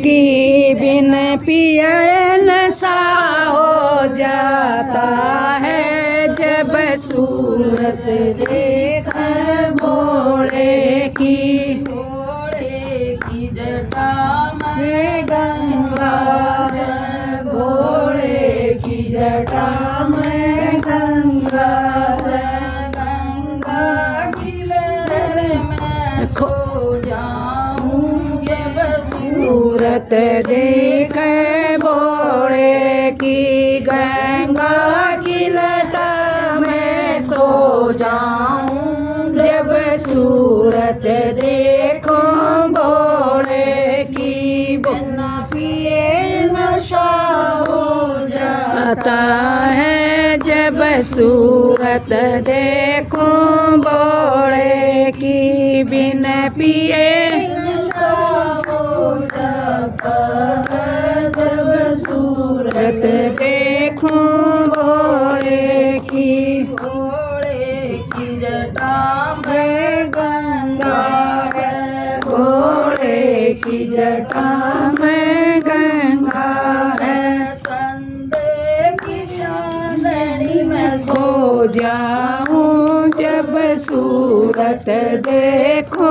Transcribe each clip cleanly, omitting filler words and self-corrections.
की बिन पिए नशा हो जाता है जब सूरत देख भोले की जटा में गंगा भोले की जटा में गंगा गंगा की लहर में खो जाऊं जब सूरत देख भोले की गंगा की लटा में सो जाऊं जब सूरत देखो भोले की बिना पिए नशा हो जाता है जब सूरत देखो भोले की बिना पिए नशा हो जाता है जब सूरत देखो भोले की जटा में गंगा है भोले की जटा में गंगा है कंधे की चांदनी में सो जाऊं जब सूरत देखो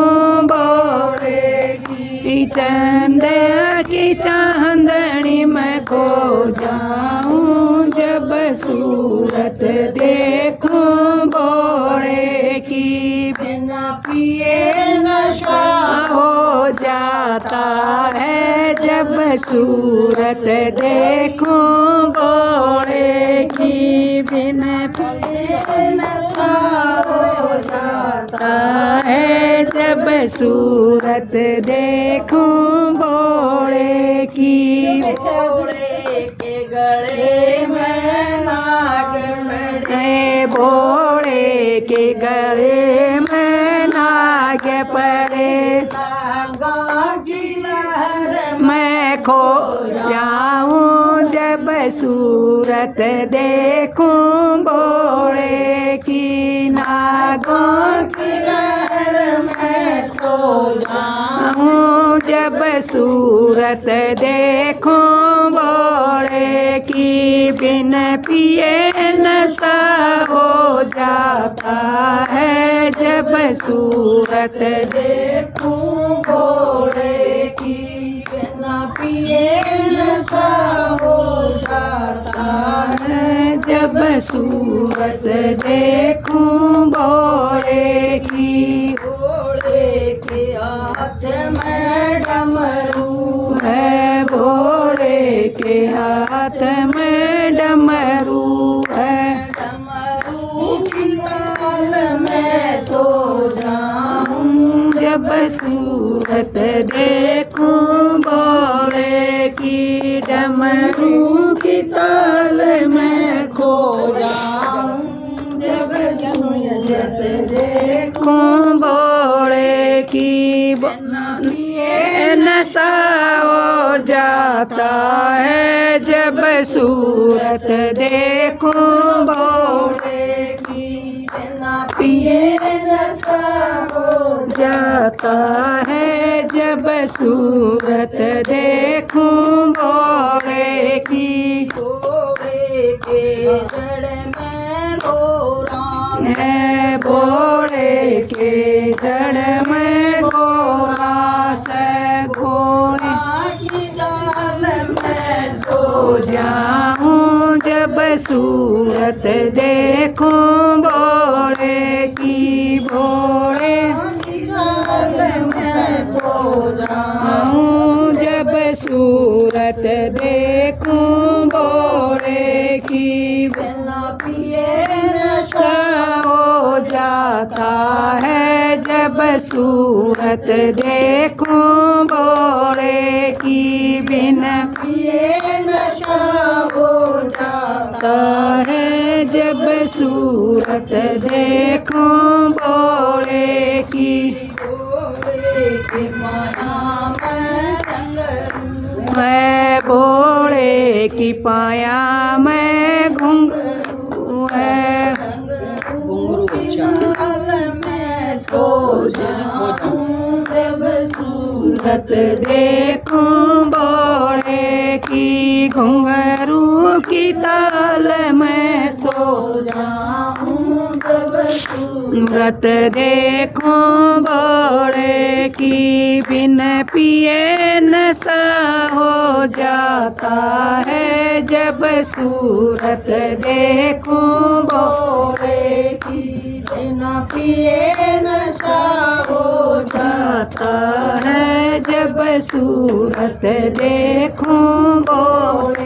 भोले की चंदे की चांदनी में खो जाऊं जब सूरत देखो भोले की बिना पिए नशा हो जाता है जब सूरत देखो भोले की बिना पिए नशा हो जाता है जब सूरत देखो भोले की भोले के गले में नाग पड़े भोले के गले में नाग पड़े नागा की लहर मैं खो जाऊं जब सूरत देखूं भोले की नागों की लहर में सो जाऊं जब सूरत देखूं भोले की बिन पिए नशा हो जाता है जब सूरत देखूं भोले की बिना पिए नशा हो जाता है जब सूरत देखूं भोले की भोले के हाथ में डमरू है भोले के हाथ में डमरू है डमरू की ताल में सो जाऊं जब सूरत देखूं भोले की डमरू की ताल में खो जाऊं जब सूरत देखूं भोले की नशा हो जाता है जब सूरत देखूं भोले की बिना पिए नशा हो जाता है जब सूरत देखूं भोले की भोले के जड़ में गोरा है भोले के जड़ में गोरा से घोड़ा की डाल में सो जाऊं जब सूरत देखूं भोले की भोले की डाल में सो जाऊं जब सूरत देखूं भोले की बिना पिए नशा हो जाता है जब सूरत देखूं भोले की बिना पिए नशा हो जाता है जब सूरत देखूं भोले की भोले की माया में रंग है भोले की पाया में घुंघरू है घुंघरू में सो जाऊं जब सूरत सूरत देखूं बोले की, घुंघरू की ताल में सो जाऊं जब सूरत देखूं बोले की, बिन पिए नशा हो जाता है जब सूरत देखूं बोले की, बिना पिए नशा हो जाता है जब सूरत देखूं बोले